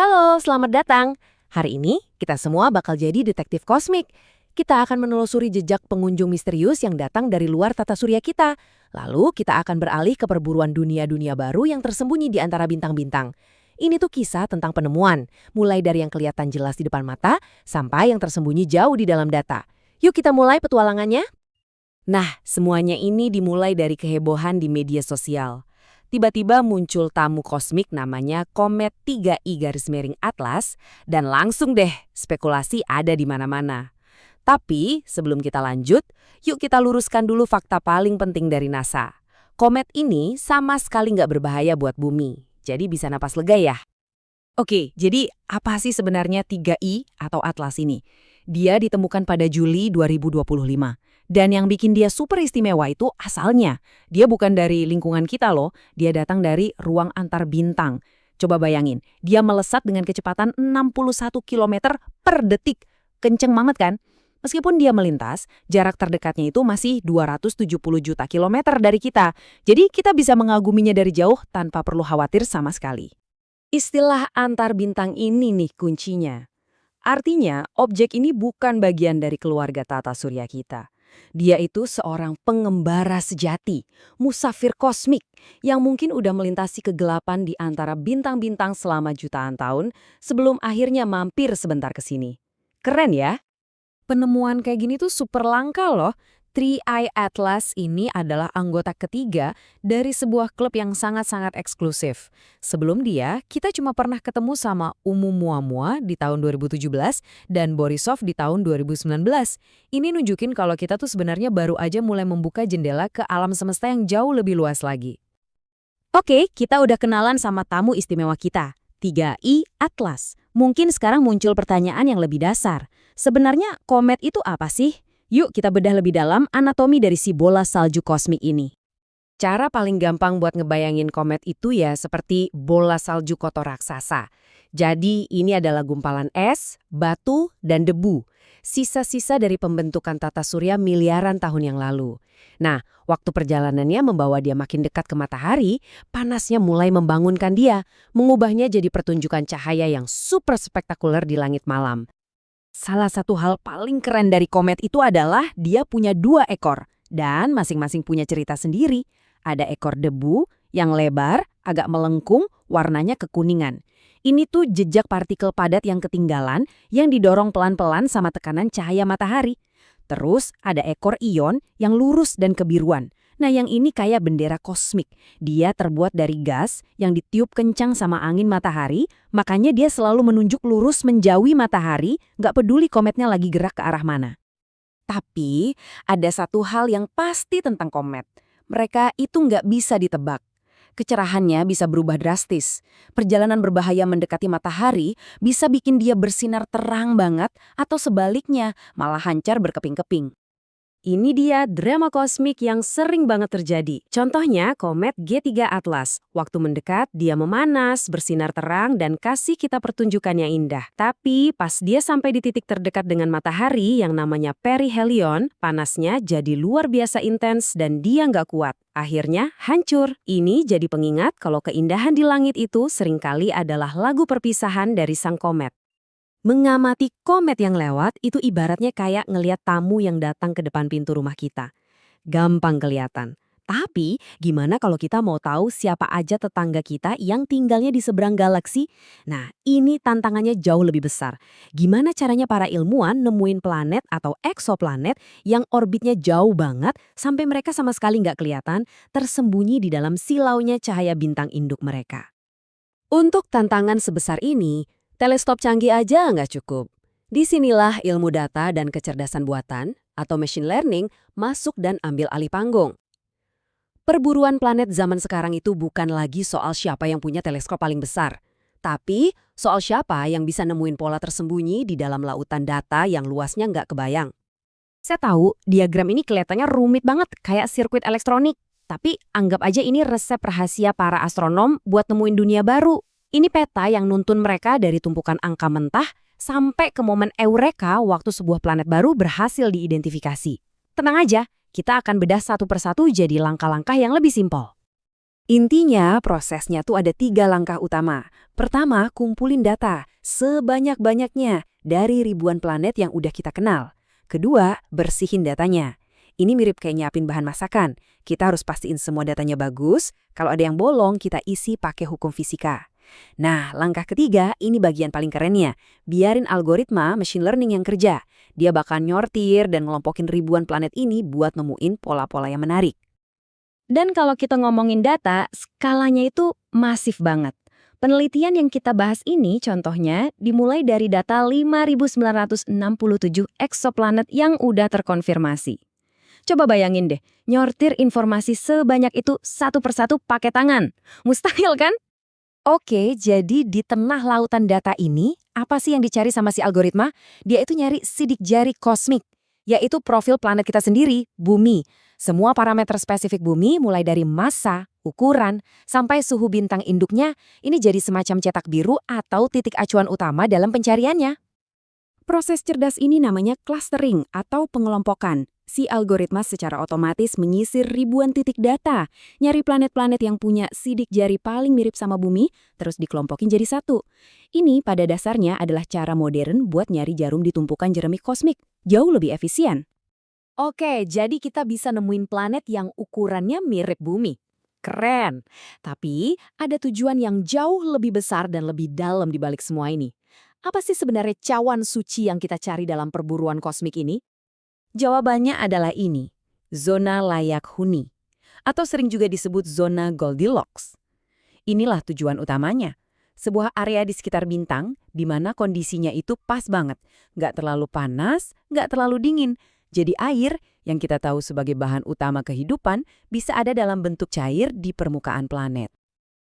Halo, selamat datang. Hari ini kita semua bakal jadi detektif kosmik. Kita akan menelusuri jejak pengunjung misterius yang datang dari luar tata surya kita. Lalu kita akan beralih ke perburuan dunia-dunia baru yang tersembunyi di antara bintang-bintang. Ini tuh kisah tentang penemuan, mulai dari yang kelihatan jelas di depan mata sampai yang tersembunyi jauh di dalam data. Yuk kita mulai petualangannya. Nah, semuanya ini dimulai dari kehebohan di media sosial. Tiba-tiba muncul tamu kosmik namanya Komet 3I Atlas, dan langsung deh spekulasi ada di mana-mana. Tapi sebelum kita lanjut, yuk kita luruskan dulu fakta paling penting dari NASA. Komet ini sama sekali nggak berbahaya buat bumi, jadi bisa napas lega ya. Oke, jadi apa sih sebenarnya 3I atau Atlas ini? Dia ditemukan pada Juli 2025. Dan yang bikin dia super istimewa itu asalnya. Dia bukan dari lingkungan kita loh, dia datang dari ruang antar bintang. Coba bayangin, dia melesat dengan kecepatan 61 km per detik. Kenceng banget kan? Meskipun dia melintas, jarak terdekatnya itu masih 270 juta kilometer dari kita. Jadi kita bisa mengaguminya dari jauh tanpa perlu khawatir sama sekali. Istilah antar bintang ini nih kuncinya. Artinya, objek ini bukan bagian dari keluarga tata surya kita. Dia itu seorang pengembara sejati, musafir kosmik, yang mungkin udah melintasi kegelapan di antara bintang-bintang selama jutaan tahun sebelum akhirnya mampir sebentar ke sini. Keren ya? Penemuan kayak gini tuh super langka loh. 3i Atlas ini adalah anggota ketiga dari sebuah klub yang sangat-sangat eksklusif. Sebelum dia, kita cuma pernah ketemu sama Oumuamua di tahun 2017 dan Borisov di tahun 2019. Ini nunjukin kalau kita tuh sebenarnya baru aja mulai membuka jendela ke alam semesta yang jauh lebih luas lagi. Oke, kita udah kenalan sama tamu istimewa kita, 3i Atlas. Mungkin sekarang muncul pertanyaan yang lebih dasar. Sebenarnya komet itu apa sih? Yuk kita bedah lebih dalam anatomi dari si bola salju kosmik ini. Cara paling gampang buat ngebayangin komet itu ya seperti bola salju kotor raksasa. Jadi ini adalah gumpalan es, batu, dan debu. Sisa-sisa dari pembentukan tata surya miliaran tahun yang lalu. Nah, waktu perjalanannya membawa dia makin dekat ke matahari, panasnya mulai membangunkan dia, mengubahnya jadi pertunjukan cahaya yang super spektakuler di langit malam. Salah satu hal paling keren dari komet itu adalah dia punya 2 ekor, dan masing-masing punya cerita sendiri. Ada ekor debu yang lebar, agak melengkung, warnanya kekuningan. Ini tuh jejak partikel padat yang ketinggalan yang didorong pelan-pelan sama tekanan cahaya matahari. Terus ada ekor ion yang lurus dan kebiruan. Nah yang ini kayak bendera kosmik. Dia terbuat dari gas yang ditiup kencang sama angin matahari, makanya dia selalu menunjuk lurus menjauhi matahari, nggak peduli kometnya lagi gerak ke arah mana. Tapi ada satu hal yang pasti tentang komet. Mereka itu nggak bisa ditebak. Kecerahannya bisa berubah drastis. Perjalanan berbahaya mendekati matahari bisa bikin dia bersinar terang banget atau sebaliknya malah hancar berkeping-keping. Ini dia drama kosmik yang sering banget terjadi. Contohnya komet G3 Atlas. Waktu mendekat, dia memanas, bersinar terang, dan kasih kita pertunjukan yang indah. Tapi pas dia sampai di titik terdekat dengan matahari yang namanya perihelion, panasnya jadi luar biasa intens dan dia nggak kuat. Akhirnya hancur. Ini jadi pengingat kalau keindahan di langit itu seringkali adalah lagu perpisahan dari sang komet. Mengamati komet yang lewat itu ibaratnya kayak ngeliat tamu yang datang ke depan pintu rumah kita. Gampang kelihatan. Tapi gimana kalau kita mau tahu siapa aja tetangga kita yang tinggalnya di seberang galaksi? Nah, ini tantangannya jauh lebih besar. Gimana caranya para ilmuwan nemuin planet atau eksoplanet yang orbitnya jauh banget sampai mereka sama sekali nggak kelihatan, tersembunyi di dalam silaunya cahaya bintang induk mereka. Untuk tantangan sebesar ini, teleskop canggih aja nggak cukup. Disinilah ilmu data dan kecerdasan buatan atau machine learning masuk dan ambil alih panggung. Perburuan planet zaman sekarang itu bukan lagi soal siapa yang punya teleskop paling besar, tapi soal siapa yang bisa nemuin pola tersembunyi di dalam lautan data yang luasnya nggak kebayang. Saya tahu diagram ini kelihatannya rumit banget kayak sirkuit elektronik, tapi anggap aja ini resep rahasia para astronom buat nemuin dunia baru. Ini peta yang nuntun mereka dari tumpukan angka mentah sampai ke momen eureka waktu sebuah planet baru berhasil diidentifikasi. Tenang aja, kita akan bedah satu persatu jadi langkah-langkah yang lebih simpel. Intinya, prosesnya tuh ada 3 langkah utama. Pertama, kumpulin data sebanyak-banyaknya dari ribuan planet yang udah kita kenal. Kedua, bersihin datanya. Ini mirip kayak nyiapin bahan masakan. Kita harus pastiin semua datanya bagus. Kalau ada yang bolong, kita isi pakai hukum fisika. Nah, langkah ketiga, ini bagian paling kerennya. Biarin algoritma machine learning yang kerja. Dia bakal nyortir dan ngelompokin ribuan planet ini buat nemuin pola-pola yang menarik. Dan kalau kita ngomongin data, skalanya itu masif banget. Penelitian yang kita bahas ini contohnya dimulai dari data 5.967 eksoplanet yang udah terkonfirmasi. Coba bayangin deh, nyortir informasi sebanyak itu satu persatu pakai tangan. Mustahil kan? Oke, jadi di tengah lautan data ini, apa sih yang dicari sama si algoritma? Dia itu nyari sidik jari kosmik, yaitu profil planet kita sendiri, Bumi. Semua parameter spesifik Bumi, mulai dari massa, ukuran, sampai suhu bintang induknya, ini jadi semacam cetak biru atau titik acuan utama dalam pencariannya. Proses cerdas ini namanya clustering atau pengelompokan. Si algoritma secara otomatis menyisir ribuan titik data, nyari planet-planet yang punya sidik jari paling mirip sama Bumi, terus dikelompokin jadi satu. Ini pada dasarnya adalah cara modern buat nyari jarum di tumpukan jerami kosmik. Jauh lebih efisien. Oke, jadi kita bisa nemuin planet yang ukurannya mirip Bumi. Keren. Tapi ada tujuan yang jauh lebih besar dan lebih dalam di balik semua ini. Apa sih sebenarnya cawan suci yang kita cari dalam perburuan kosmik ini? Jawabannya adalah ini, zona layak huni, atau sering juga disebut zona Goldilocks. Inilah tujuan utamanya, sebuah area di sekitar bintang di mana kondisinya itu pas banget, nggak terlalu panas, nggak terlalu dingin. Jadi air, yang kita tahu sebagai bahan utama kehidupan, bisa ada dalam bentuk cair di permukaan planet.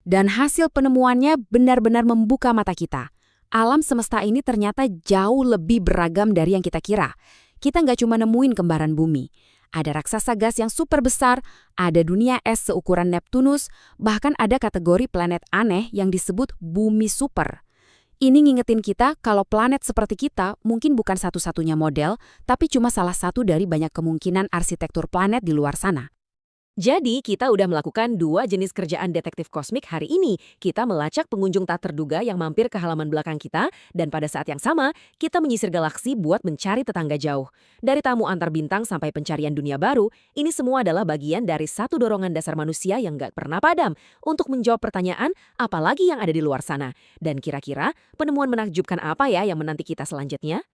Dan hasil penemuannya benar-benar membuka mata kita. Alam semesta ini ternyata jauh lebih beragam dari yang kita kira. Kita nggak cuma nemuin kembaran Bumi. Ada raksasa gas yang super besar, ada dunia es seukuran Neptunus, bahkan ada kategori planet aneh yang disebut bumi super. Ini ngingetin kita kalau planet seperti kita mungkin bukan satu-satunya model, tapi cuma salah satu dari banyak kemungkinan arsitektur planet di luar sana. Jadi, kita udah melakukan 2 jenis kerjaan detektif kosmik hari ini. Kita melacak pengunjung tak terduga yang mampir ke halaman belakang kita, dan pada saat yang sama, kita menyisir galaksi buat mencari tetangga jauh. Dari tamu antar bintang sampai pencarian dunia baru, ini semua adalah bagian dari satu dorongan dasar manusia yang gak pernah padam untuk menjawab pertanyaan apalagi yang ada di luar sana. Dan kira-kira penemuan menakjubkan apa ya yang menanti kita selanjutnya?